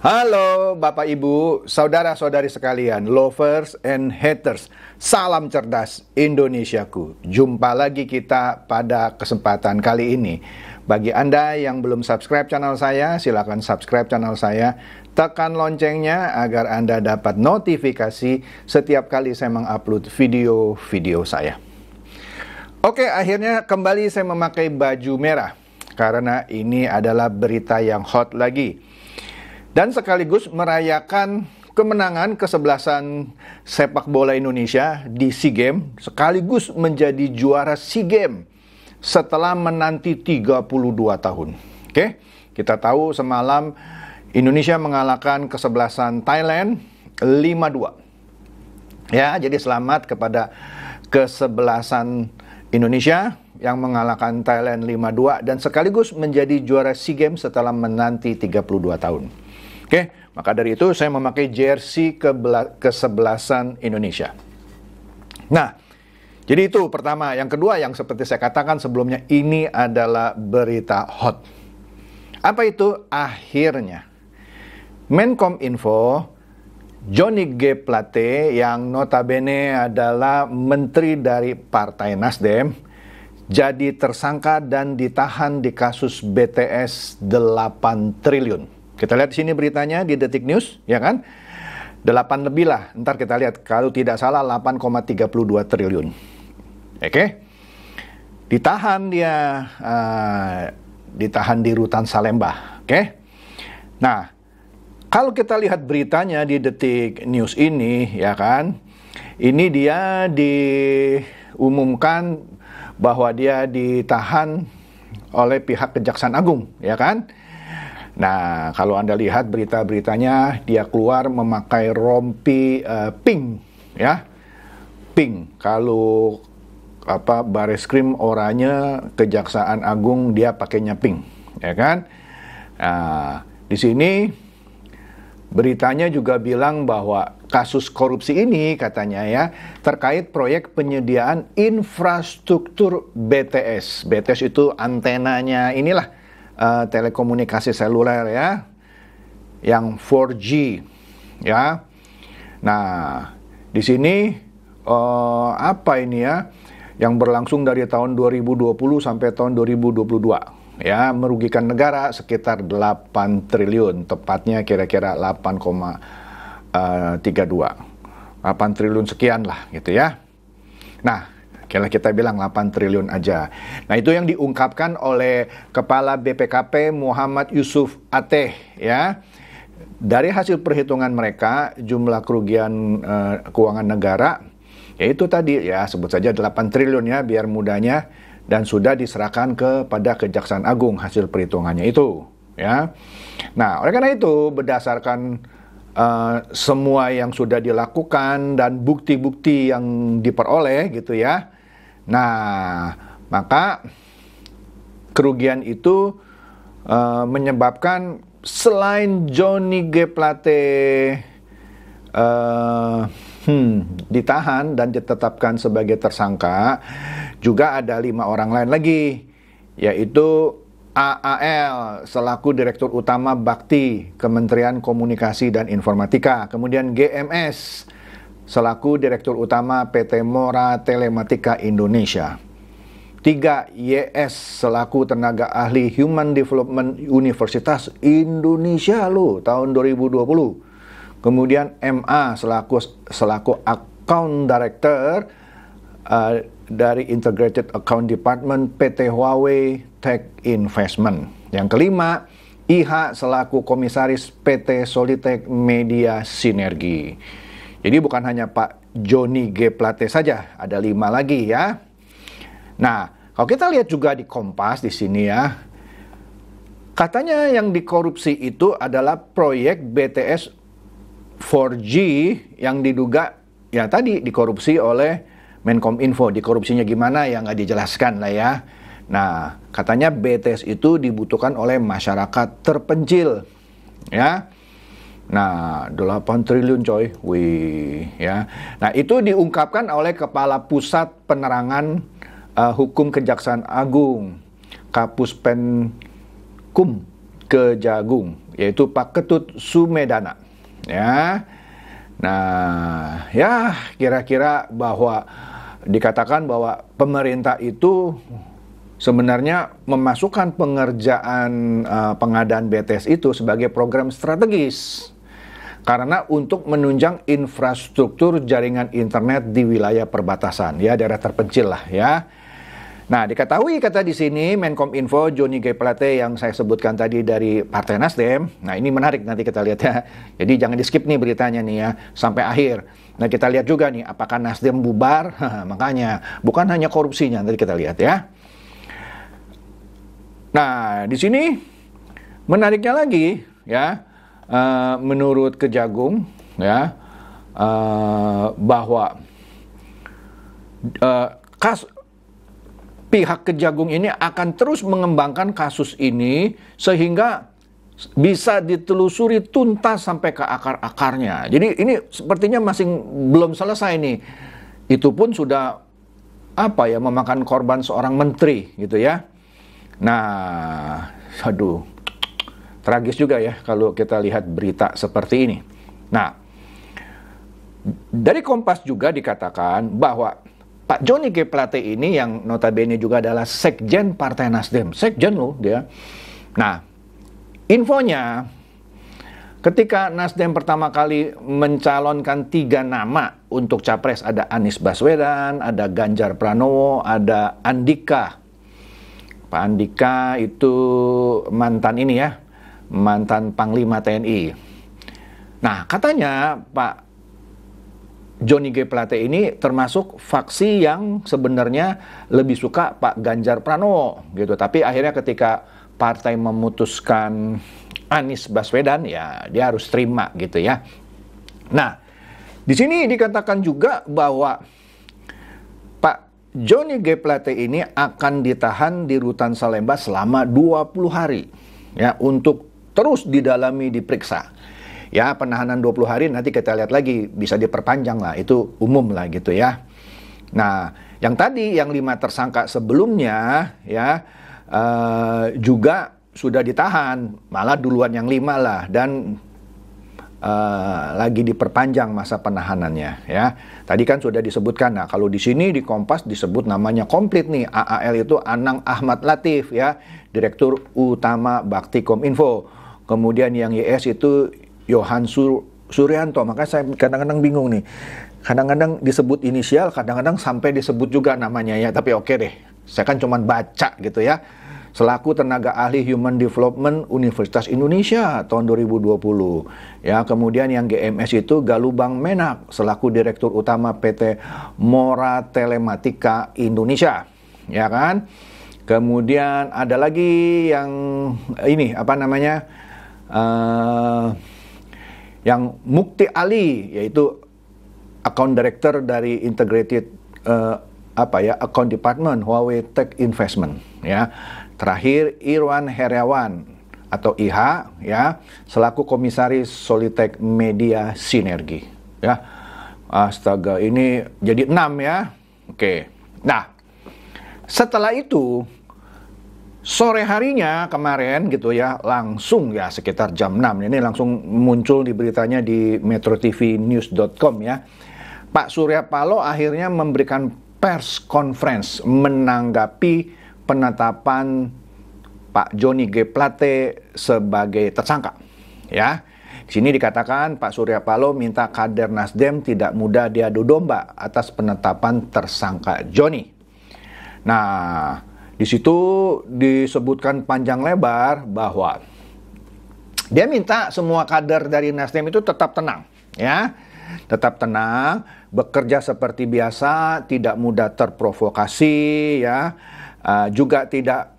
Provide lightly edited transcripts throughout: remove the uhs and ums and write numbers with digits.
Halo Bapak Ibu, saudara-saudari sekalian, lovers and haters. Salam cerdas Indonesiaku. Jumpa lagi kita pada kesempatan kali ini. Bagi Anda yang belum subscribe channel saya, silakan subscribe channel saya. Tekan loncengnya agar Anda dapat notifikasi setiap kali saya mengupload video-video saya. Oke, akhirnya kembali saya memakai baju merah karena ini adalah berita yang hot lagi. Dan sekaligus merayakan kemenangan kesebelasan sepak bola Indonesia di SEA Games, sekaligus menjadi juara SEA Games setelah menanti 32 tahun. Oke, kita tahu semalam Indonesia mengalahkan kesebelasan Thailand 5-2. Ya, jadi selamat kepada kesebelasan Indonesia yang mengalahkan Thailand 5-2 dan sekaligus menjadi juara SEA Games setelah menanti 32 tahun. Oke, maka dari itu saya memakai jersey kesebelasan Indonesia. Nah, jadi itu pertama. Yang kedua, yang seperti saya katakan sebelumnya, ini adalah berita hot. Apa itu? Akhirnya Menkominfo Johnny G. Plate yang notabene adalah menteri dari Partai Nasdem jadi tersangka dan ditahan di kasus BTS 8 triliun. Kita lihat di sini beritanya di Detik News, ya kan? 8 lebih lah, ntar kita lihat, kalau tidak salah 8,32 triliun. Oke? Ditahan dia, ditahan di Rutan Salemba, oke? Nah, kalau kita lihat beritanya di Detik News ini, ya kan? Ini dia diumumkan bahwa dia ditahan oleh pihak Kejaksaan Agung, ya kan? Nah, kalau Anda lihat berita-beritanya, dia keluar memakai rompi pink, ya, pink. Kalau Bareskrim oranye, Kejaksaan Agung dia pakainya pink, ya kan? Nah, di sini beritanya juga bilang bahwa kasus korupsi ini katanya ya terkait proyek penyediaan infrastruktur BTS. BTS itu antenanya inilah. Telekomunikasi seluler ya, yang 4G ya. Nah, di sini apa ini ya, yang berlangsung dari tahun 2020 sampai tahun 2022 ya, merugikan negara sekitar 8 triliun, tepatnya kira-kira 8,32 8 triliun sekian lah gitu ya. Nah, kalau kita bilang 8 triliun aja. Nah, itu yang diungkapkan oleh Kepala BPKP Muhammad Yusuf Ateh ya. Dari hasil perhitungan mereka, jumlah kerugian keuangan negara yaitu tadi ya, sebut saja 8 triliun ya biar mudahnya, dan sudah diserahkan kepada Kejaksaan Agung hasil perhitungannya itu ya. Nah, oleh karena itu berdasarkan semua yang sudah dilakukan dan bukti-bukti yang diperoleh gitu ya. Nah, maka kerugian itu menyebabkan selain Johnny G. Plate ditahan dan ditetapkan sebagai tersangka, juga ada 5 orang lain lagi, yaitu AAL selaku Direktur Utama Bakti Kementerian Komunikasi dan Informatika, kemudian GMS selaku Direktur Utama PT Mora Telematika Indonesia. 3. YS selaku tenaga ahli Human Development Universitas Indonesia loh tahun 2020. Kemudian MA selaku Account Director dari Integrated Account Department PT Huawei Tech Investment. Yang kelima, IH selaku Komisaris PT Solitech Media Sinergi. Jadi bukan hanya Pak Johnny G. Plate saja, ada 5 lagi ya. Nah, kalau kita lihat juga di Kompas di sini ya, katanya yang dikorupsi itu adalah proyek BTS 4G yang diduga ya tadi dikorupsi oleh Menkominfo. Dikorupsinya gimana ya nggak dijelaskan lah ya. Nah, katanya BTS itu dibutuhkan oleh masyarakat terpencil ya. Nah, 8 triliun coy. Wih, ya. Nah, itu diungkapkan oleh Kepala Pusat Penerangan Hukum Kejaksaan Agung, Kapuspenkum Kejagung, yaitu Pak Ketut Sumedana. Ya. Nah, ya kira-kira bahwa dikatakan bahwa pemerintah itu sebenarnya memasukkan pengerjaan pengadaan BTS itu sebagai program strategis karena untuk menunjang infrastruktur jaringan internet di wilayah perbatasan, ya daerah terpencil lah ya. Nah, diketahui kata di sini Menkominfo Johnny G. Plate yang saya sebutkan tadi dari Partai Nasdem. Nah, ini menarik nanti kita lihat ya. Jadi jangan di-skip nih beritanya nih ya sampai akhir. Nah, kita lihat juga nih apakah Nasdem bubar. Makanya bukan hanya korupsinya, nanti kita lihat ya. Nah, di sini menariknya lagi ya, menurut Kejagung ya, bahwa pihak Kejagung ini akan terus mengembangkan kasus ini sehingga bisa ditelusuri tuntas sampai ke akar-akarnya. Jadi ini sepertinya masih belum selesai nih. Itu pun sudah memakan korban seorang menteri gitu ya. Nah, aduh, tragis juga ya kalau kita lihat berita seperti ini. Nah, dari Kompas juga dikatakan bahwa Pak Johnny G. Plate ini yang notabene juga adalah Sekjen Partai Nasdem. Sekjen loh dia. Nah, infonya ketika Nasdem pertama kali mencalonkan 3 nama untuk capres, ada Anies Baswedan, ada Ganjar Pranowo, ada Andika. Pak Andika itu mantan ini ya, mantan Panglima TNI. Nah, katanya Pak Johnny G. Plate ini termasuk faksi yang sebenarnya lebih suka Pak Ganjar Pranowo gitu. Tapi akhirnya ketika partai memutuskan Anies Baswedan, ya dia harus terima gitu ya. Nah, di sini dikatakan juga bahwa Pak Johnny G. Plate ini akan ditahan di Rutan Salemba selama 20 hari ya untuk terus didalami, diperiksa. Ya, penahanan 20 hari nanti kita lihat lagi, bisa diperpanjang lah, itu umum lah gitu ya. Nah, yang tadi, yang 5 tersangka sebelumnya ya juga sudah ditahan, malah duluan yang 5 lah, dan lagi diperpanjang masa penahanannya ya. Tadi kan sudah disebutkan, nah kalau di sini di Kompas disebut namanya komplit nih, AAL itu Anang Ahmad Latif ya, Direktur Utama Bakti Kominfo. Kemudian yang YS itu Yohan Suryanto. Makanya saya kadang-kadang bingung nih. Kadang-kadang disebut inisial, kadang-kadang sampai disebut juga namanya ya. Tapi oke deh, saya kan cuma baca gitu ya. Selaku tenaga ahli Human Development Universitas Indonesia tahun 2020. Ya, kemudian yang GMS itu Galubang Menak selaku Direktur Utama PT Mora Telematika Indonesia. Ya kan? Kemudian ada lagi yang ini yang Mukti Ali, yaitu Account Director dari Integrated Account Department Huawei Tech Investment ya. Terakhir Irwan Heriawan atau IH ya, selaku Komisaris Solitech Media Sinergi ya. Astaga, ini jadi 6 ya. Oke. Nah, setelah itu sore harinya kemarin gitu ya, langsung ya sekitar jam 6, ini langsung muncul di beritanya di metrotvnews.com ya. Pak Surya Paloh akhirnya memberikan pers conference menanggapi penetapan Pak Johnny G. Plate sebagai tersangka ya. Di sini dikatakan Pak Surya Paloh minta kader Nasdem tidak mudah diadu domba atas penetapan tersangka Johnny. Nah, di situ disebutkan panjang lebar bahwa dia minta semua kader dari Nasdem itu tetap tenang, ya, tetap tenang, bekerja seperti biasa, tidak mudah terprovokasi, ya, juga tidak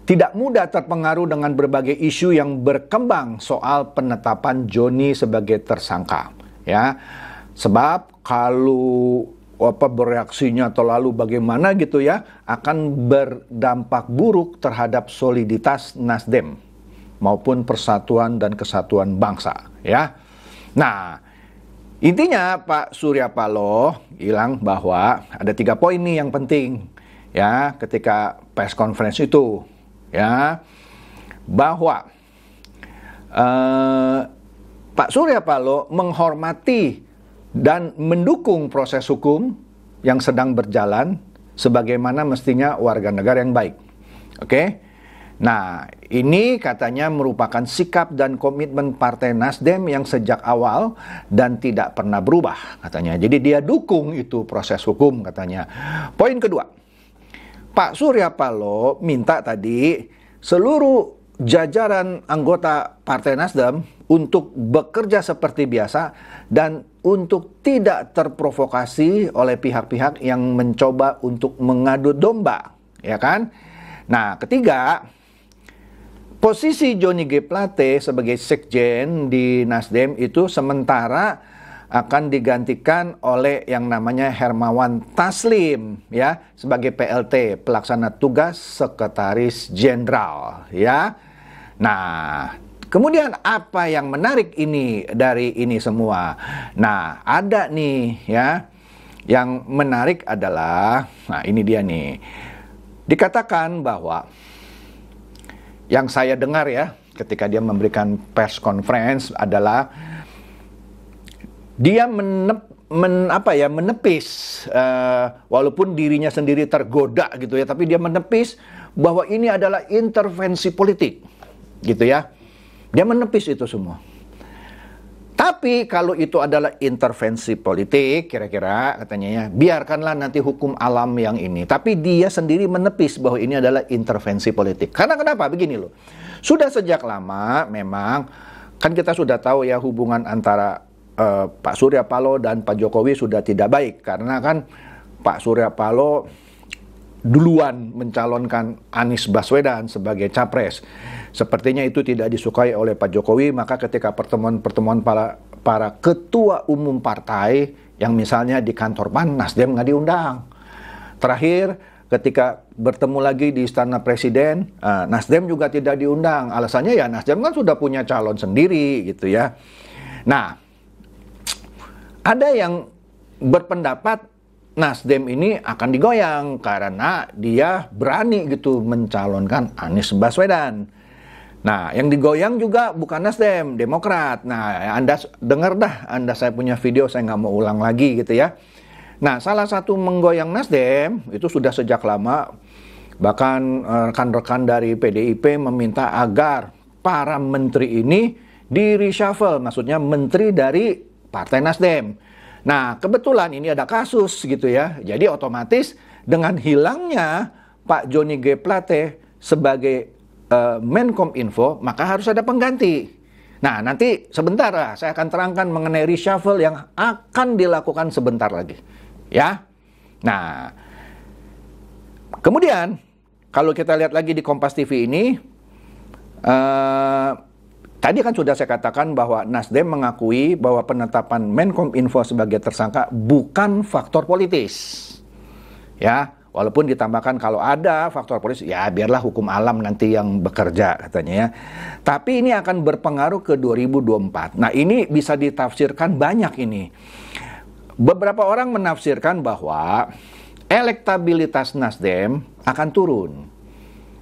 tidak mudah terpengaruh dengan berbagai isu yang berkembang soal penetapan Johnny sebagai tersangka, ya, sebab kalau bereaksinya terlalu bagaimana gitu ya, akan berdampak buruk terhadap soliditas Nasdem maupun persatuan dan kesatuan bangsa ya. Nah, intinya Pak Surya Paloh bilang bahwa ada 3 poin nih yang penting ya ketika press conference itu ya, bahwa Pak Surya Paloh menghormati dan mendukung proses hukum yang sedang berjalan sebagaimana mestinya warga negara yang baik. Oke? Nah, ini katanya merupakan sikap dan komitmen Partai Nasdem yang sejak awal dan tidak pernah berubah katanya. Jadi dia dukung itu proses hukum katanya. Poin kedua, Pak Surya Paloh minta tadi seluruh jajaran anggota Partai Nasdem untuk bekerja seperti biasa dan untuk tidak terprovokasi oleh pihak-pihak yang mencoba untuk mengadu domba, ya kan? Nah, ketiga, posisi Johnny G. Plate sebagai sekjen di Nasdem itu sementara akan digantikan oleh yang namanya Hermawan Taslim ya sebagai PLT, pelaksana tugas sekretaris jenderal ya. Nah, kemudian apa yang menarik ini dari ini semua? Nah, ada nih ya. Yang menarik adalah, nah ini dia nih. Dikatakan bahwa yang saya dengar ya ketika dia memberikan press conference adalah dia menepis walaupun dirinya sendiri tergoda gitu ya, tapi dia menepis bahwa ini adalah intervensi politik gitu ya. Dia menepis itu semua. Tapi kalau itu adalah intervensi politik, kira-kira katanya ya, biarkanlah nanti hukum alam yang ini. Tapi dia sendiri menepis bahwa ini adalah intervensi politik. Karena kenapa? Begini loh. Sudah sejak lama memang, kan kita sudah tahu ya hubungan antara Pak Surya Paloh dan Pak Jokowi sudah tidak baik. Karena kan Pak Surya Paloh duluan mencalonkan Anies Baswedan sebagai capres. Sepertinya itu tidak disukai oleh Pak Jokowi, maka ketika pertemuan-pertemuan para ketua umum partai yang misalnya di kantor PAN, Nasdem nggak diundang. Terakhir, ketika bertemu lagi di Istana Presiden, Nasdem juga tidak diundang. Alasannya ya Nasdem kan sudah punya calon sendiri gitu ya. Nah, ada yang berpendapat Nasdem ini akan digoyang karena dia berani gitu mencalonkan Anies Baswedan. Nah, yang digoyang juga bukan Nasdem, Demokrat. Nah, Anda dengar dah, saya punya video, saya nggak mau ulang lagi gitu ya. Nah, salah satu menggoyang Nasdem itu sudah sejak lama. Bahkan rekan-rekan dari PDIP meminta agar para menteri ini di-reshuffle, maksudnya menteri dari Partai Nasdem. Nah, kebetulan ini ada kasus gitu ya. Jadi otomatis dengan hilangnya Pak Johnny G. Plate sebagai Menkominfo, maka harus ada pengganti. Nah, nanti sebentar lah saya akan terangkan mengenai reshuffle yang akan dilakukan sebentar lagi. Ya. Nah, kemudian kalau kita lihat lagi di Kompas TV ini, tadi kan sudah saya katakan bahwa Nasdem mengakui bahwa penetapan Menkominfo sebagai tersangka bukan faktor politis. Ya, walaupun ditambahkan kalau ada faktor politis, ya biarlah hukum alam nanti yang bekerja katanya ya. Tapi ini akan berpengaruh ke 2024. Nah, ini bisa ditafsirkan banyak ini. Beberapa orang menafsirkan bahwa elektabilitas Nasdem akan turun.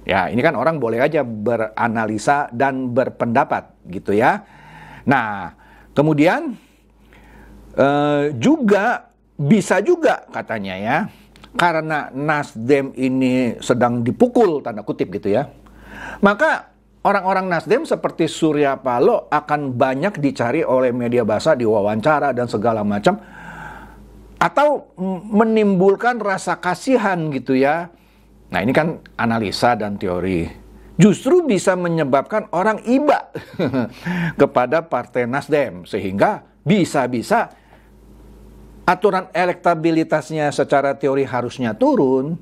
Ya, ini kan orang boleh aja beranalisa dan berpendapat gitu ya. Nah, kemudian juga bisa juga katanya ya, karena Nasdem ini sedang dipukul tanda kutip gitu ya, maka orang-orang Nasdem seperti Surya Paloh akan banyak dicari oleh media basah, diwawancara dan segala macam, atau menimbulkan rasa kasihan gitu ya. Nah, ini kan analisa dan teori. Justru bisa menyebabkan orang iba kepada Partai Nasdem, sehingga bisa-bisa aturan elektabilitasnya secara teori harusnya turun,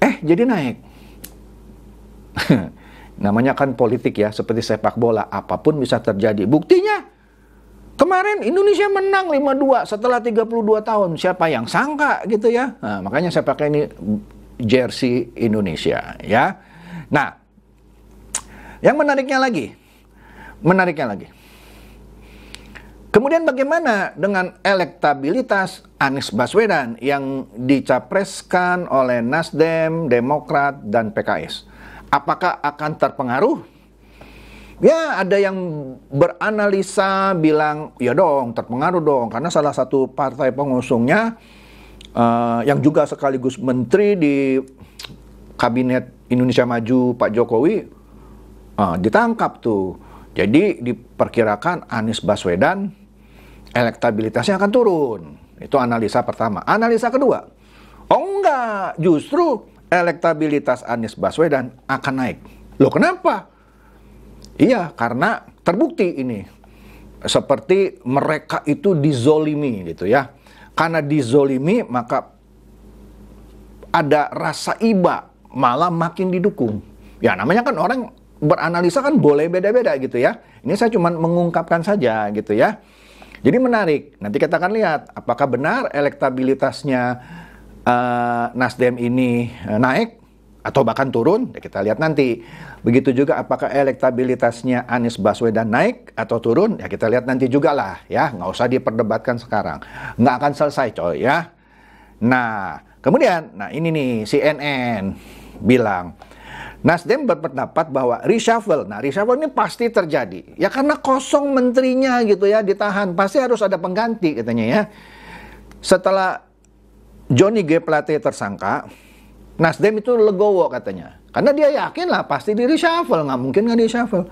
jadi naik. Namanya kan politik ya, seperti sepak bola, apapun bisa terjadi. Buktinya, kemarin Indonesia menang 5-2 setelah 32 tahun. Siapa yang sangka gitu ya? Nah, makanya saya pakai ini jersey Indonesia ya. Nah, yang menariknya lagi. Kemudian bagaimana dengan elektabilitas Anies Baswedan yang dicapreskan oleh Nasdem, Demokrat, dan PKS? Apakah akan terpengaruh? Ya, ada yang beranalisa bilang, ya dong, terpengaruh dong, karena salah satu partai pengusungnya yang juga sekaligus menteri di Kabinet Indonesia Maju Pak Jokowi ditangkap tuh. Jadi diperkirakan Anies Baswedan elektabilitasnya akan turun. Itu analisa pertama. Analisa kedua, oh enggak, justru elektabilitas Anies Baswedan akan naik. Loh kenapa? Iya, karena terbukti ini seperti mereka itu dizolimi gitu ya. Karena dizolimi maka ada rasa iba, malah makin didukung. Ya namanya kan orang beranalisa kan boleh beda-beda gitu ya. Ini saya cuma mengungkapkan saja gitu ya. Jadi menarik, nanti kita akan lihat apakah benar elektabilitasnya Nasdem ini naik atau bahkan turun, ya kita lihat nanti. Begitu juga apakah elektabilitasnya Anies Baswedan naik atau turun, ya kita lihat nanti juga lah ya, nggak usah diperdebatkan sekarang. Nggak akan selesai coy ya. Nah, kemudian, nah ini nih CNN bilang, Nasdem berpendapat bahwa reshuffle, nah reshuffle ini pasti terjadi. Ya karena kosong menterinya gitu ya, ditahan, pasti harus ada pengganti katanya ya. Setelah Johnny G. Plate tersangka, Nasdem itu legowo katanya. Karena dia yakin lah pasti di reshuffle, nggak mungkin nggak di reshuffle.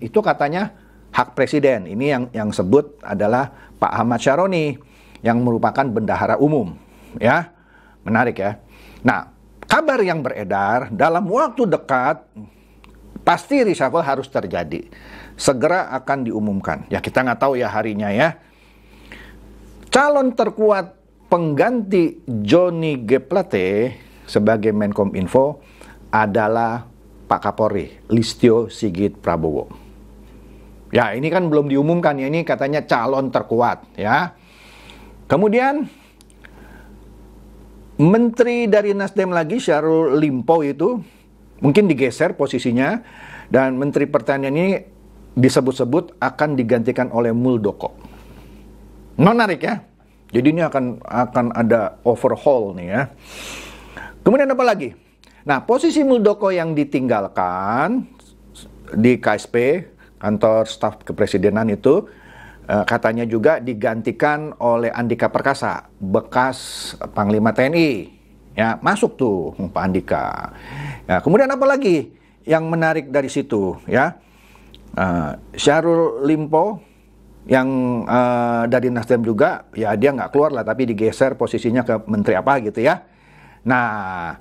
Itu katanya hak presiden. Ini yang sebut adalah Pak Ahmad Syaroni yang merupakan bendahara umum. Ya, menarik ya. Nah, kabar yang beredar dalam waktu dekat pasti reshuffle harus terjadi. Segera akan diumumkan. Ya kita nggak tahu ya harinya ya. Calon terkuat pengganti Johnny G. Plate sebagai Menkominfo adalah Pak Kapolri, Listio Sigit Prabowo. Ya, ini kan belum diumumkan ya, ini katanya calon terkuat ya. Kemudian Menteri dari Nasdem lagi, Syahrul Limpo itu mungkin digeser posisinya, dan Menteri Pertanian ini disebut-sebut akan digantikan oleh Muldoko. Menarik ya. Jadi ini akan ada overhaul nih ya. Kemudian apa lagi? Nah, posisi Muldoko yang ditinggalkan di KSP, kantor staf kepresidenan itu, katanya juga digantikan oleh Andika Perkasa, bekas Panglima TNI. Ya, masuk tuh Pak Andika. Ya, kemudian apa lagi yang menarik dari situ? Ya, Syahrul Limpo yang dari Nasdem juga, ya dia nggak keluar lah, tapi digeser posisinya ke menteri apa gitu ya. Nah,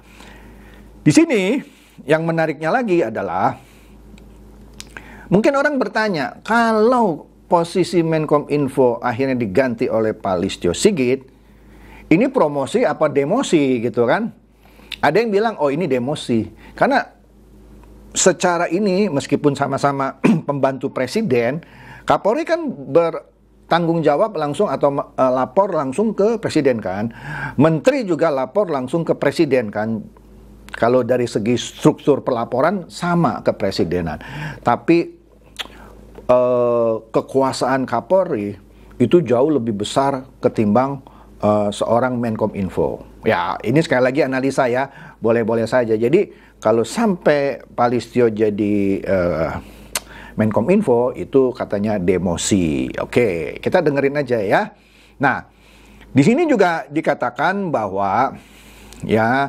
di sini yang menariknya lagi adalah mungkin orang bertanya, kalau posisi Menkominfo akhirnya diganti oleh Pak Listio Sigit, ini promosi apa demosi gitu kan? Ada yang bilang, oh ini demosi. Karena secara ini, meskipun sama-sama pembantu presiden, Kapolri kan bertanggung jawab langsung atau lapor langsung ke presiden kan. Menteri juga lapor langsung ke presiden kan. Kalau dari segi struktur pelaporan sama kepresidenan. Tapi kekuasaan Kapolri itu jauh lebih besar ketimbang seorang Menkominfo. Ya, ini sekali lagi analisa ya, boleh-boleh saja. Jadi kalau sampai Pak Listio jadi Menkominfo, itu katanya demosi. Oke, kita dengerin aja ya. Nah, di sini juga dikatakan bahwa ya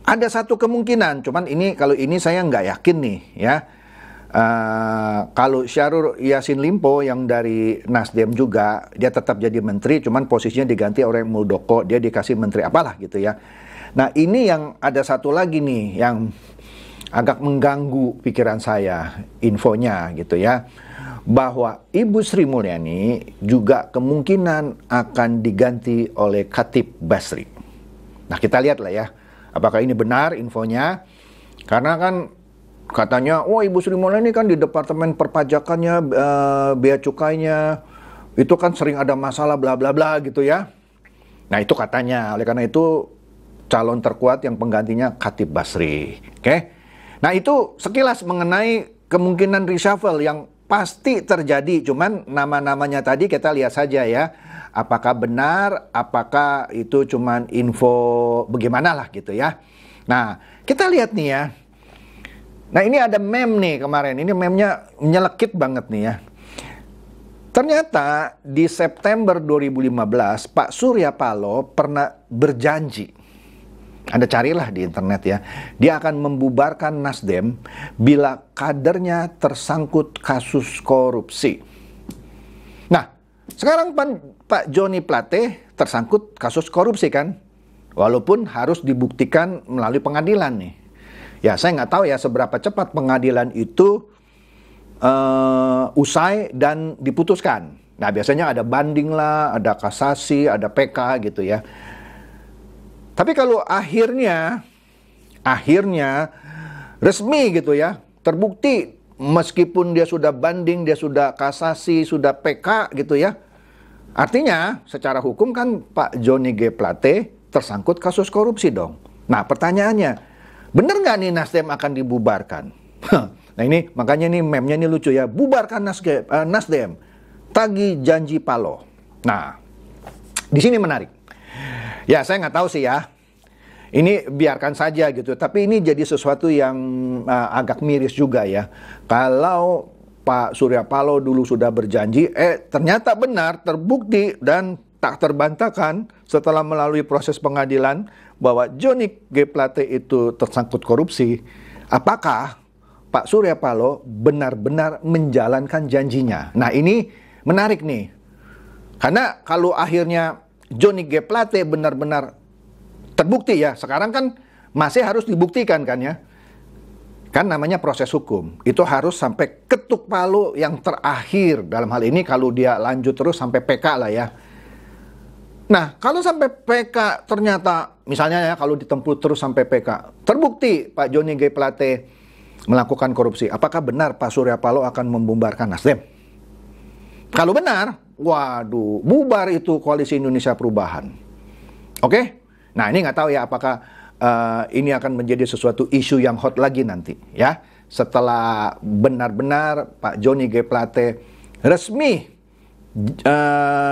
ada satu kemungkinan, cuman ini kalau ini saya nggak yakin nih ya. Kalau Syahrul Yassin Limpo yang dari Nasdem juga, dia tetap jadi menteri, cuman posisinya diganti oleh Muldoko, dia dikasih menteri apalah gitu ya. Nah, ini yang ada satu lagi nih yang agak mengganggu pikiran saya, infonya gitu ya, bahwa Ibu Sri Mulyani juga kemungkinan akan diganti oleh Khatib Basri. Nah, kita lihat lah ya, apakah ini benar infonya, karena kan katanya, oh Ibu Sri Mulyani kan di Departemen Perpajakannya, bea cukainya, itu kan sering ada masalah bla bla bla gitu ya. Nah, itu katanya, oleh karena itu calon terkuat yang penggantinya Khatib Basri. Oke. Nah, itu sekilas mengenai kemungkinan reshuffle yang pasti terjadi. Cuman nama-namanya tadi kita lihat saja ya. Apakah benar, apakah itu cuman info bagaimana lah gitu ya. Nah, kita lihat nih ya. Nah, ini ada meme nih kemarin. Ini memnya nyelekit banget nih ya. Ternyata di September 2015 Pak Surya Paloh pernah berjanji, Anda carilah di internet ya, dia akan membubarkan Nasdem bila kadernya tersangkut kasus korupsi. Nah, sekarang Pak Joni Plate tersangkut kasus korupsi kan, walaupun harus dibuktikan melalui pengadilan nih. Ya, saya nggak tahu ya seberapa cepat pengadilan itu usai dan diputuskan. Nah, biasanya ada banding lah, ada kasasi, ada PK gitu ya. Tapi kalau akhirnya resmi gitu ya, terbukti meskipun dia sudah banding, dia sudah kasasi, sudah PK gitu ya. Artinya secara hukum kan Pak Joni G. Plate tersangkut kasus korupsi dong. Nah, pertanyaannya, benar nggak nih Nasdem akan dibubarkan? Nah, ini makanya nih meme-nya ini lucu ya. Bubarkan Nasdem, tagih janji Paloh. Nah, di sini menarik. Ya, saya nggak tahu sih ya. Ini biarkan saja gitu. Tapi ini jadi sesuatu yang agak miris juga ya. Kalau Pak Surya Paloh dulu sudah berjanji, ternyata benar, terbukti dan tak terbantahkan setelah melalui proses pengadilan bahwa Joni G. Plate itu tersangkut korupsi. Apakah Pak Surya Paloh benar-benar menjalankan janjinya? Nah, ini menarik nih. Karena kalau akhirnya Joni G. Plate benar-benar terbukti ya, sekarang kan masih harus dibuktikan kan ya. Kan namanya proses hukum. Itu harus sampai ketuk palu yang terakhir. Dalam hal ini kalau dia lanjut terus sampai PK lah ya. Nah, kalau sampai PK ternyata, misalnya ya, kalau ditempuh terus sampai PK, terbukti Pak Joni G. Plate melakukan korupsi, apakah benar Pak Surya Paloh akan membubarkan Nasdem? Kalau benar, waduh, bubar itu Koalisi Indonesia Perubahan. Oke? Nah, ini nggak tahu ya apakah ini akan menjadi sesuatu isu yang hot lagi nanti ya. Setelah benar-benar Pak Joni G. Plate resmi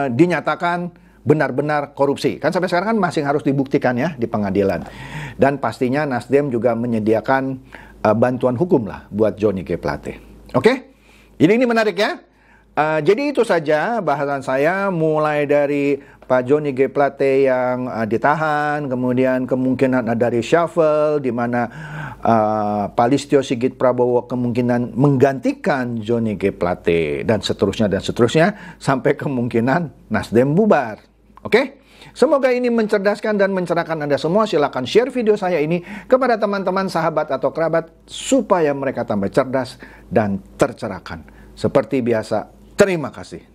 dinyatakan benar-benar korupsi. Kan sampai sekarang kan masih harus dibuktikan ya di pengadilan. Dan pastinya Nasdem juga menyediakan bantuan hukum lah buat Joni G. Plate. Oke? Jadi ini menarik ya. Jadi itu saja bahasan saya, mulai dari Pak Joni G. Plate yang ditahan, kemudian kemungkinan ada reshuffle di mana Pak Listio Sigit Prabowo kemungkinan menggantikan Joni G. Plate dan seterusnya sampai kemungkinan Nasdem bubar. Oke? Semoga ini mencerdaskan dan mencerahkan Anda semua. Silakan share video saya ini kepada teman-teman, sahabat atau kerabat supaya mereka tambah cerdas dan tercerahkan. Seperti biasa, terima kasih.